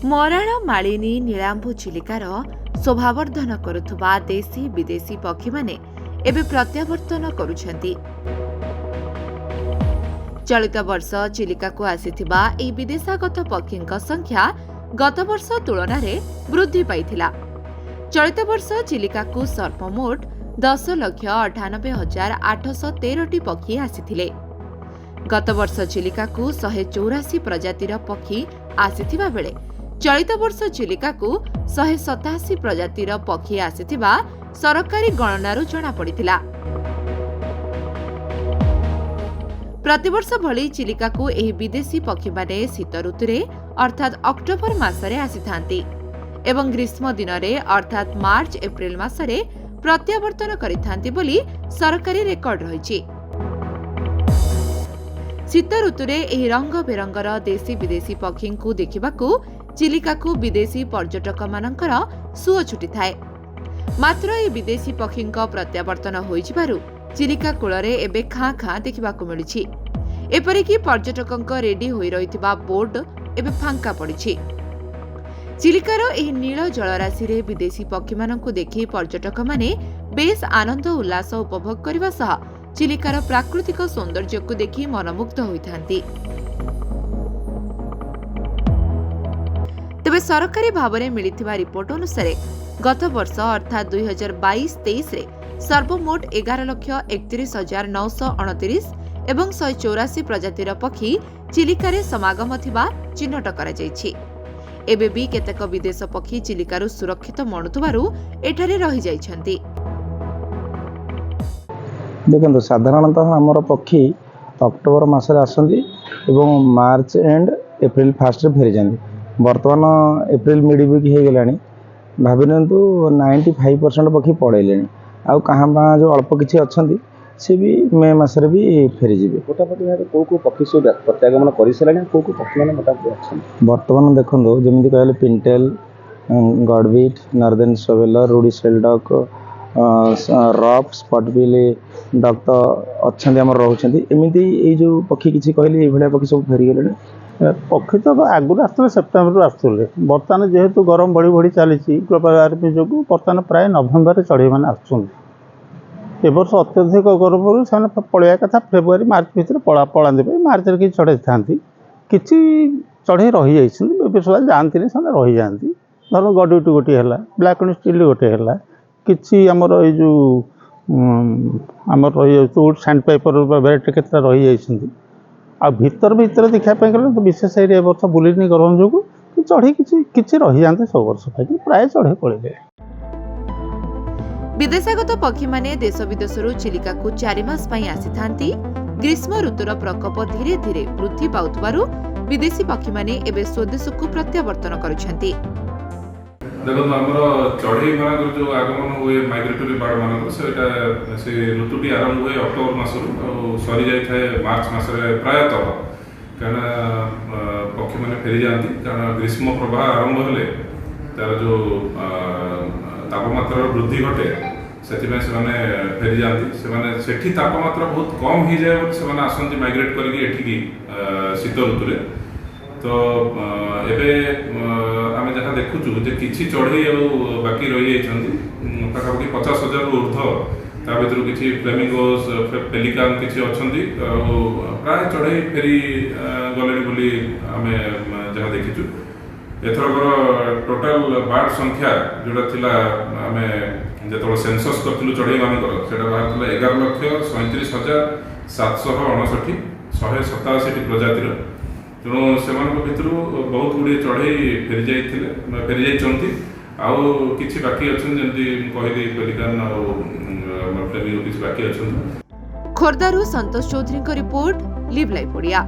ମରାଳ ମାଳିନୀ ନୀଳାମ୍ବୁ ଚିଲିକାର ଶୋଭାବର୍ଦ୍ଧନ କରୁଥିବା ଦେଶୀ ବିଦେଶୀ ପକ୍ଷୀମାନେ ଏବେ ପ୍ରତ୍ୟାବର୍ତ୍ତନ କରୁଛନ୍ତି। ଚଳିତ ବର୍ଷ ଚିଲିକାକୁ ଆସିଥିବା ଏହି ବିଦେଶାଗତ ପକ୍ଷୀଙ୍କ ସଂଖ୍ୟା ଗତ ବର୍ଷ ତୁଳନାରେ ବୃଦ୍ଧି ପାଇଥିଲା। ଚଳିତ ବର୍ଷ ଚିଲିକାକୁ ସର୍ବମୋଟ 10,98,813ଟି ପକ୍ଷୀ ଆସିଥିଲେ। ଗତ ବର୍ଷ ଚିଲିକାକୁ 184 ପ୍ରଜାତିର ପକ୍ଷୀ ଆସିଥିବା ବେଳେ ଚଳିତ ବର୍ଷ ଚିଲିକାକୁ 187 ପ୍ରଜାତିର ପକ୍ଷୀ ଆସିଥିବା ସରକାରୀ ଗଣନାରୁ ଜଣାପଡ଼ିଥିଲା। ପ୍ରତିବର୍ଷ ଭଳି ଚିଲିକାକୁ ଏହି ବିଦେଶୀ ପକ୍ଷୀମାନେ ଶୀତ ଋତୁରେ ଅର୍ଥାତ୍ ଅକ୍ଟୋବର ମାସରେ ଆସିଥାନ୍ତି ଏବଂ ଗ୍ରୀଷ୍ମ ଦିନରେ ଅର୍ଥାତ୍ ମାର୍ଚ୍ଚ ଏପ୍ରିଲ ମାସରେ ପ୍ରତ୍ୟାବର୍ତ୍ତନ କରିଥାନ୍ତି ବୋଲି ସରକାରୀ ରେକର୍ଡ ରହିଛି। ଶୀତ ଋତୁରେ ଏହି ରଙ୍ଗ ବେରଙ୍ଗର ଦେଶୀ ବିଦେଶୀ ପକ୍ଷୀଙ୍କୁ ଦେଖିବାକୁ ଚିଲିକାକୁ ବିଦେଶୀ ପର୍ଯ୍ୟଟକମାନଙ୍କର ସୁଅ ଛୁଟିଥାଏ। ମାତ୍ର ଏହି ବିଦେଶୀ ପକ୍ଷୀଙ୍କ ପ୍ରତ୍ୟାବର୍ତ୍ତନ ହୋଇଯିବାରୁ ଚିଲିକା କୂଳରେ ଏବେ ଖାଁ ଖାଁ ଦେଖିବାକୁ ମିଳୁଛି। ଏପରିକି ପର୍ଯ୍ୟଟକଙ୍କ ରେଡି ହୋଇ ରହିଥିବା ବୋଟ୍ ଏବେ ଫାଙ୍କା ପଡ଼ିଛି। ଚିଲିକାର ଏହି ନୀଳ ଜଳରାଶିରେ ବିଦେଶୀ ପକ୍ଷୀମାନଙ୍କୁ ଦେଖି ପର୍ଯ୍ୟଟକମାନେ ବେଶ୍ ଆନନ୍ଦ ଉଲ୍ଲାସ ଉପଭୋଗ କରିବା ସହ ଚିଲିକାର ପ୍ରାକୃତିକ ସୌନ୍ଦର୍ଯ୍ୟକୁ ଦେଖି ମନମୁଗ୍ଧ ହୋଇଥାନ୍ତି। ତେବେ ସରକାରୀ ଭାବରେ ମିଳିଥିବା ରିପୋର୍ଟ ଅନୁସାରେ ଗତ ବର୍ଷ ଅର୍ଥାତ୍ 2022-23ରେ ସର୍ବମୋଟ 11,31,929 ଏବଂ 184 ପ୍ରଜାତିର ପକ୍ଷୀ ଚିଲିକାରେ ସମାଗମ ଥିବା ଚିହ୍ନଟ କରାଯାଇଛି। ଏବେ ବି କେତେକ ବିଦେଶ ପକ୍ଷୀ ଚିଲିକାରୁ ସୁରକ୍ଷିତ ମଣୁଥିବାରୁ ଏଠାରେ ରହିଯାଇଛନ୍ତି। ଦେଖନ୍ତୁ, ସାଧାରଣତଃ ଆମର ପକ୍ଷୀ ଅକ୍ଟୋବର ମାସରେ ଆସନ୍ତି ଏବଂ ମାର୍ଚ୍ଚ ଏଣ୍ଡ ଏପ୍ରିଲ ଫାର୍ଷ୍ଟରେ ଫେରିଯାଆନ୍ତି। ବର୍ତ୍ତମାନ ଏପ୍ରିଲ ମିଡ୍ ୱିକ୍ ହେଇଗଲାଣି, ଭାବି ନିଅନ୍ତୁ 95% ପକ୍ଷୀ ପଳେଇଲେଣି। ଆଉ କାହାଁ ବାହାଁ ଯେଉଁ ଅଳ୍ପ କିଛି ଅଛନ୍ତି ସେ ବି ମେ ମାସରେ ବି ଫେରିଯିବେ। ମୋଟାମୋଟି ଭାବେ କେଉଁ କେଉଁ ପକ୍ଷୀ ସବୁ ପ୍ରତ୍ୟାଗମନ କରିସାରିଲାଣି, କେଉଁ କେଉଁ ପକ୍ଷୀମାନେ ମୋଟାମୋଟି ଅଛନ୍ତି? ବର୍ତ୍ତମାନ ଦେଖନ୍ତୁ, ଯେମିତି କହିଲେ ପିଣ୍ଟେଲ, ଗଡ଼ବିଟ୍, ନର୍ଦର୍ନ ସୋଭେଲର, ରୁଡ଼ି ସେଲ୍ଡକ୍, ରଫ୍, ସ୍ପଟବିଲ୍ ଡକ୍ ତ ଅଛନ୍ତି, ଆମର ରହୁଛନ୍ତି। ଏମିତି ଏଇ ଯେଉଁ ପକ୍ଷୀ କିଛି କହିଲେ ଏଇଭଳିଆ ପକ୍ଷୀ ସବୁ ଫେରିଗଲେଣି। ପକ୍ଷୀ ତ ଆଗରୁ ଆସୁଥିଲେ, ସେପ୍ଟେମ୍ବରରୁ ଆସୁଥିଲେ। ବର୍ତ୍ତମାନ ଯେହେତୁ ଗରମ ବଢ଼ି ବଢ଼ି ଚାଲିଛି ଗ୍ଲୋବାଲ ୱାର୍ମିଂ ଯୋଗୁଁ ବର୍ତ୍ତମାନ ପ୍ରାୟ ନଭେମ୍ବରରେ ଚଢ଼େଇମାନେ ଆସୁଛନ୍ତି। ଏ ବର୍ଷ ଅତ୍ୟଧିକ ଗରମରୁ ସେମାନେ ପଳେଇବା କଥା ଫେବୃଆରୀ ମାର୍ଚ୍ଚ ଭିତରେ ପଳାନ୍ତି ପାଇଁ ମାର୍ଚ୍ଚରେ କିଛି ଚଢ଼େଇ ଥାନ୍ତି। କିଛି ଚଢ଼େଇ ରହିଯାଇଛନ୍ତି, ଏବେ ସବୁ ଯାଆନ୍ତିନି, ସେମାନେ ରହିଯାଆନ୍ତି। ଧର ଗଡ଼ବିଟ୍ ଗୋଟିଏ ହେଲା, ବ୍ଲାକ୍ ୱିଙ୍ଗ୍ ଷ୍ଟିଲ୍ ଗୋଟିଏ ହେଲା, କିଛି ଆମର ଏଇ ଯେଉଁ ଆମର ରହିଯାଉଛି ଉଡ୍ ସାଣ୍ଡ ପାଇପର ଭେରାଇଟି କେତେଟା ରହିଯାଇଛନ୍ତି। ଆଉ ଭିତରେ ଦେଖିବା ପାଇଁ ଗଲେ ତ ବିଶେଷ ଏରିଆ ଏ ବର୍ଷ ବୁଲିନି ଗରମ ଯୋଗୁଁ, ଚଢ଼େଇ କିଛି ରହିଯାଆନ୍ତି ସବୁ ବର୍ଷ ପାଇଁ, ପ୍ରାୟ ଚଢ଼େଇ ପଳେଇଲେ। ବିଦେଶାଗତ ପକ୍ଷୀମାନେ ଦେଶ ବିଦେଶରୁ ଚିଲିକାକୁ 4 ମାସ ପାଇଁ ଆସିଥାନ୍ତି। ଗ୍ରୀଷ୍ମ ଋତୁର ପ୍ରକୋପ ଧୀରେ ଧୀରେ ବୃଦ୍ଧି ପାଉଥିବାରୁ ବିଦେଶୀ ପକ୍ଷୀମାନେ ଏବେ ସ୍ୱଦେଶକୁ ପ୍ରତ୍ୟାବର୍ତ୍ତନ କରୁଛନ୍ତି। ଦେଖନ୍ତୁ, ଆମର ଚଢ଼େଇ ମାନଙ୍କର ଯେଉଁ ଆଗମନ ହୁଏ ମାଇଗ୍ରେଟୋରୀ ବାର୍ଡ ମାନଙ୍କର, ସେ ଋତୁଟି ଆରମ୍ଭ ହୁଏ ଅକ୍ଟୋବର ମାସରୁ ଆଉ ସରିଯାଇଥାଏ ମାର୍ଚ୍ଚ ମାସରେ ପ୍ରାୟତଃ। କାରଣ ପକ୍ଷୀମାନେ ଫେରିଯାଆନ୍ତି, କାରଣ ଗ୍ରୀଷ୍ମ ପ୍ରବାହ ଆରମ୍ଭ ହେଲେ ତାର ଯେଉଁ ତାପମାତ୍ରାର ବୃଦ୍ଧି ଘଟେ, ସେଥିପାଇଁ ସେମାନେ ଫେରିଯାଆନ୍ତି। ସେମାନେ ସେଠି ତାପମାତ୍ରା ବହୁତ କମ୍ ହେଇଯାଏ ବୋଲି ସେମାନେ ଆସନ୍ତି ମାଇଗ୍ରେଟ୍ କରିକି ଏଠିକି ଶୀତ ଋତୁରେ। ତ ଏବେ ଆମେ ଯାହା ଦେଖୁଛୁ ଯେ କିଛି ଚଢ଼େଇ ଆଉ ବାକି ରହିଯାଇଛନ୍ତି, ପାଖାପାଖି 50,000ରୁ ଉର୍ଦ୍ଧ୍ୱ। ତା ଭିତରୁ କିଛି ଫ୍ଲେମିଙ୍ଗୋସ୍, ପେଲିକାନ୍ କିଛି ଅଛନ୍ତି, ଆଉ ପ୍ରାୟ ଚଢ଼େଇ ଫେରି ଗଲେଣି ବୋଲି ଆମେ ଯାହା ଦେଖିଛୁ। ଏଥରକର ଟୋଟାଲ ବାର୍ଡ ସଂଖ୍ୟା ଯେଉଁଟା ଥିଲା, ଆମେ ଯେତେବେଳେ ସେନ୍ସସ୍ କରିଥିଲୁ ଚଢ଼େଇମାନଙ୍କର, ସେଇଟା ବାହାରିଥିଲା 11,37,759, 187ଟି ପ୍ରଜାତିର। ତେଣୁ ସେମାନଙ୍କ ଭିତରୁ ବହୁତ ଗୁଡ଼ିଏ ଚଢ଼େଇ ଫେରିଯାଇଛନ୍ତି, ଆଉ କିଛି ବାକି ଅଛନ୍ତି, ଯେମିତି ମୁଁ କହିଲି ପେଲିକାନ୍ ଆଉ ଫ୍ଲେମିଙ୍ଗୋ କିଛି ବାକି ଅଛନ୍ତି। ଖୋର୍ଦ୍ଧାରୁ ସନ୍ତୋଷ ଚୌଧୁରୀଙ୍କ ରିପୋର୍ଟ, ଲିଭ୍ ଲାଇଭ୍ ଓଡ଼ିଆ।